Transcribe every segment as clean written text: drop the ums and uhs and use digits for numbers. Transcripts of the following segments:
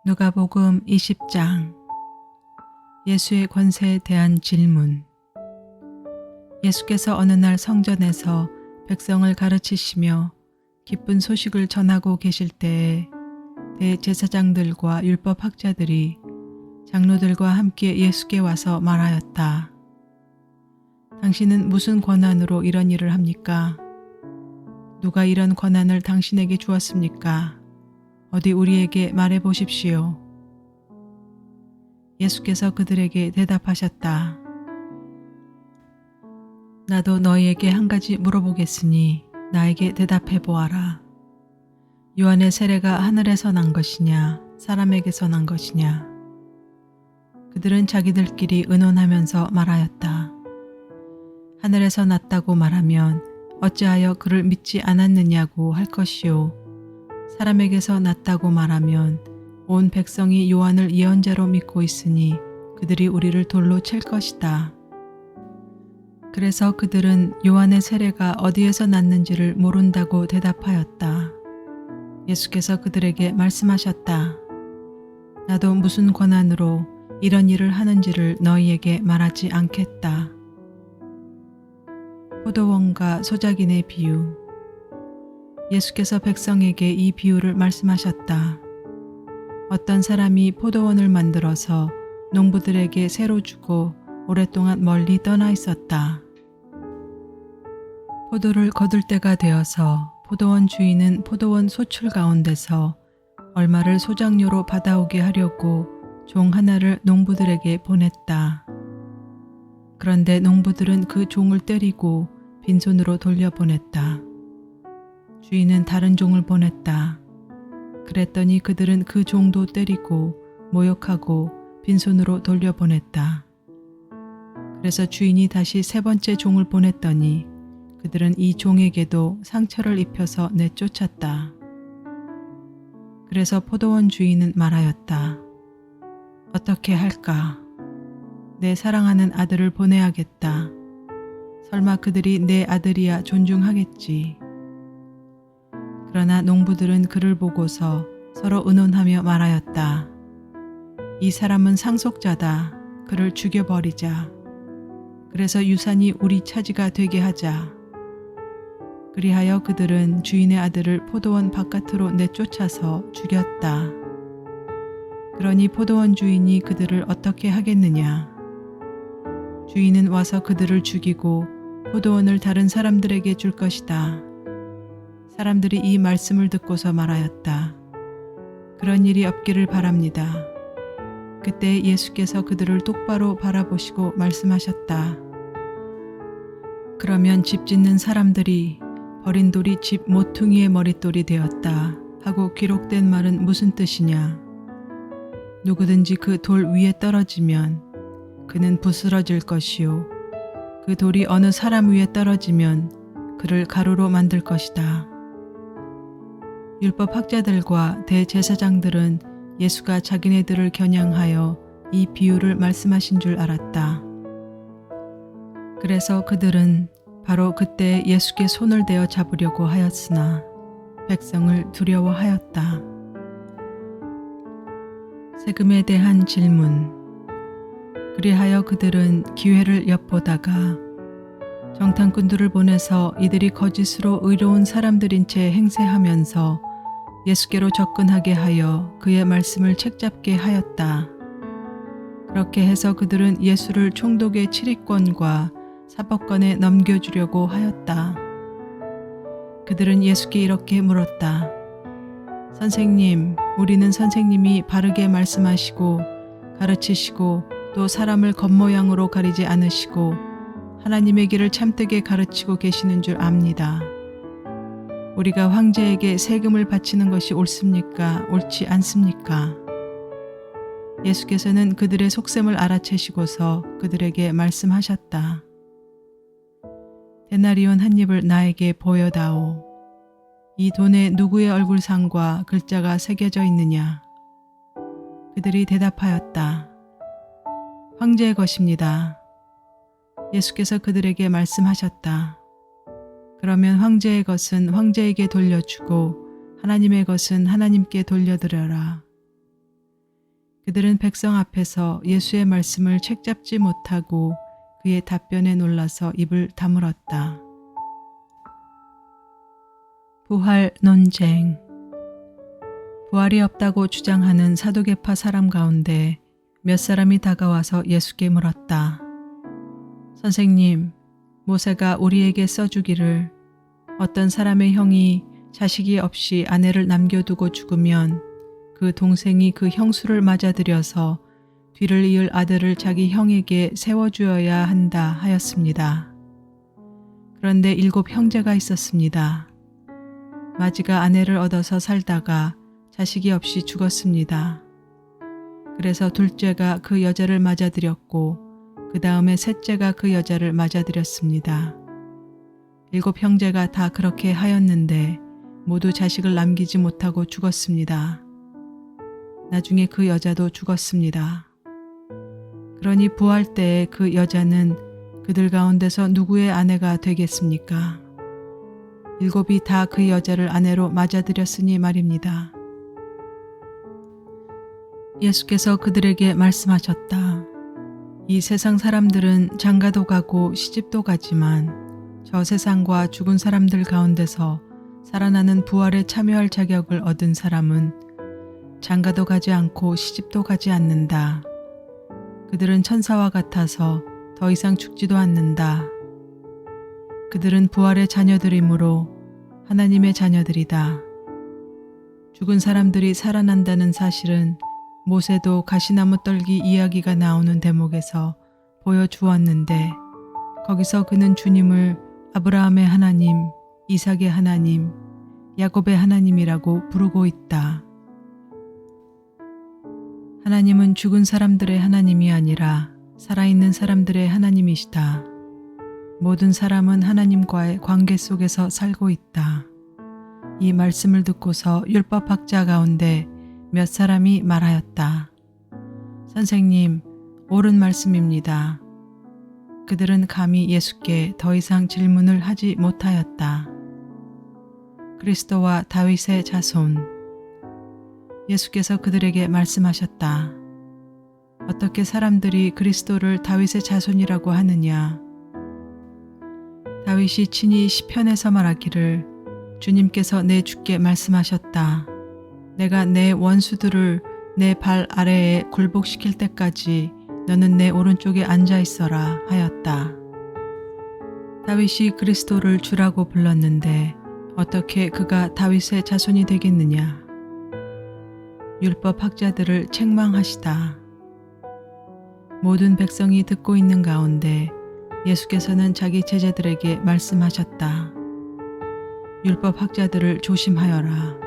누가복음 20장. 예수의 권세에 대한 질문. 예수께서 어느 날 성전에서 백성을 가르치시며 기쁜 소식을 전하고 계실 때에 대제사장들과 율법학자들이 장로들과 함께 예수께 와서 말하였다. 당신은 무슨 권한으로 이런 일을 합니까? 누가 이런 권한을 당신에게 주었습니까? 어디 우리에게 말해 보십시오. 예수께서 그들에게 대답하셨다. 나도 너희에게 한 가지 물어보겠으니 나에게 대답해 보아라. 요한의 세례가 하늘에서 난 것이냐, 사람에게서 난 것이냐? 그들은 자기들끼리 의논하면서 말하였다. 하늘에서 났다고 말하면 어찌하여 그를 믿지 않았느냐고 할 것이요. 사람에게서 났다고 말하면 온 백성이 요한을 예언자로 믿고 있으니 그들이 우리를 돌로 칠 것이다. 그래서 그들은 요한의 세례가 어디에서 났는지를 모른다고 대답하였다. 예수께서 그들에게 말씀하셨다. 나도 무슨 권한으로 이런 일을 하는지를 너희에게 말하지 않겠다. 포도원과 소작인의 비유. 예수께서 백성에게 이 비유를 말씀하셨다. 어떤 사람이 포도원을 만들어서 농부들에게 새로 주고 오랫동안 멀리 떠나 있었다. 포도를 거둘 때가 되어서 포도원 주인은 포도원 소출 가운데서 얼마를 소작료로 받아오게 하려고 종 하나를 농부들에게 보냈다. 그런데 농부들은 그 종을 때리고 빈손으로 돌려보냈다. 주인은 다른 종을 보냈다. 그랬더니 그들은 그 종도 때리고 모욕하고 빈손으로 돌려보냈다. 그래서 주인이 다시 세 번째 종을 보냈더니 그들은 이 종에게도 상처를 입혀서 내쫓았다. 그래서 포도원 주인은 말하였다. 어떻게 할까? 내 사랑하는 아들을 보내야겠다. 설마 그들이 내 아들이야 존중하겠지. 그러나 농부들은 그를 보고서 서로 의논하며 말하였다. 이 사람은 상속자다. 그를 죽여버리자. 그래서 유산이 우리 차지가 되게 하자. 그리하여 그들은 주인의 아들을 포도원 바깥으로 내쫓아서 죽였다. 그러니 포도원 주인이 그들을 어떻게 하겠느냐? 주인은 와서 그들을 죽이고 포도원을 다른 사람들에게 줄 것이다. 사람들이 이 말씀을 듣고서 말하였다. 그런 일이 없기를 바랍니다. 그때 예수께서 그들을 똑바로 바라보시고 말씀하셨다. 그러면 집 짓는 사람들이 버린 돌이 집 모퉁이의 머릿돌이 되었다 하고 기록된 말은 무슨 뜻이냐? 누구든지 그 돌 위에 떨어지면 그는 부스러질 것이요. 그 돌이 어느 사람 위에 떨어지면 그를 가루로 만들 것이다. 율법 학자들과 대제사장들은 예수가 자기네들을 겨냥하여 이 비유를 말씀하신 줄 알았다. 그래서 그들은 바로 그때 예수께 손을 대어 잡으려고 하였으나 백성을 두려워하였다. 세금에 대한 질문. 그리하여 그들은 기회를 엿보다가 정탐꾼들을 보내서 이들이 거짓으로 의로운 사람들인 채 행세하면서 예수께로 접근하게 하여 그의 말씀을 책잡게 하였다. 그렇게 해서 그들은 예수를 총독의 치리권과 사법권에 넘겨주려고 하였다. 그들은 예수께 이렇게 물었다. 선생님, 우리는 선생님이 바르게 말씀하시고 가르치시고 또 사람을 겉모양으로 가리지 않으시고 하나님의 길을 참되게 가르치고 계시는 줄 압니다. 우리가 황제에게 세금을 바치는 것이 옳습니까? 옳지 않습니까? 예수께서는 그들의 속셈을 알아채시고서 그들에게 말씀하셨다. 데나리온 한 입을 나에게 보여다오. 이 돈에 누구의 얼굴상과 글자가 새겨져 있느냐? 그들이 대답하였다. 황제의 것입니다. 예수께서 그들에게 말씀하셨다. 그러면 황제의 것은 황제에게 돌려주고 하나님의 것은 하나님께 돌려드려라. 그들은 백성 앞에서 예수의 말씀을 책잡지 못하고 그의 답변에 놀라서 입을 다물었다. 부활 논쟁. 부활이 없다고 주장하는 사두개파 사람 가운데 몇 사람이 다가와서 예수께 물었다. 선생님, 모세가 우리에게 써주기를 어떤 사람의 형이 자식이 없이 아내를 남겨두고 죽으면 그 동생이 그 형수를 맞아들여서 뒤를 이을 아들을 자기 형에게 세워주어야 한다 하였습니다. 그런데 7 형제가 있었습니다. 마지가 아내를 얻어서 살다가 자식이 없이 죽었습니다. 그래서 둘째가 그 여자를 맞아들였고 그 다음에 셋째가 그 여자를 맞아들였습니다. 7 형제가 다 그렇게 하였는데 모두 자식을 남기지 못하고 죽었습니다. 나중에 그 여자도 죽었습니다. 그러니 부활 때에 그 여자는 그들 가운데서 누구의 아내가 되겠습니까? 7이 다 그 여자를 아내로 맞아들였으니 말입니다. 예수께서 그들에게 말씀하셨다. 이 세상 사람들은 장가도 가고 시집도 가지만 저 세상과 죽은 사람들 가운데서 살아나는 부활에 참여할 자격을 얻은 사람은 장가도 가지 않고 시집도 가지 않는다. 그들은 천사와 같아서 더 이상 죽지도 않는다. 그들은 부활의 자녀들이므로 하나님의 자녀들이다. 죽은 사람들이 살아난다는 사실은 모세도 가시나무 떨기 이야기가 나오는 대목에서 보여주었는데 거기서 그는 주님을 아브라함의 하나님, 이삭의 하나님, 야곱의 하나님이라고 부르고 있다. 하나님은 죽은 사람들의 하나님이 아니라 살아있는 사람들의 하나님이시다. 모든 사람은 하나님과의 관계 속에서 살고 있다. 이 말씀을 듣고서 율법학자 가운데 몇 사람이 말하였다. 선생님, 옳은 말씀입니다. 그들은 감히 예수께 더 이상 질문을 하지 못하였다. 그리스도와 다윗의 자손. 예수께서 그들에게 말씀하셨다. 어떻게 사람들이 그리스도를 다윗의 자손이라고 하느냐? 다윗이 친히 시편에서 말하기를 주님께서 내 주께 말씀하셨다. 내가 내 원수들을 내 발 아래에 굴복시킬 때까지 너는 내 오른쪽에 앉아 있어라 하였다. 다윗이 그리스도를 주라고 불렀는데 어떻게 그가 다윗의 자손이 되겠느냐? 율법 학자들을 책망하시다. 모든 백성이 듣고 있는 가운데 예수께서는 자기 제자들에게 말씀하셨다. 율법 학자들을 조심하여라.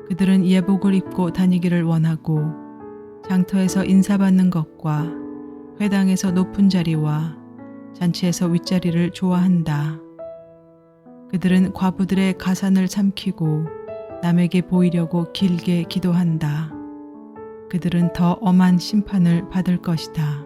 그들은 예복을 입고 다니기를 원하고 장터에서 인사받는 것과 회당에서 높은 자리와 잔치에서 윗자리를 좋아한다. 그들은 과부들의 가산을 삼키고 남에게 보이려고 길게 기도한다. 그들은 더 엄한 심판을 받을 것이다.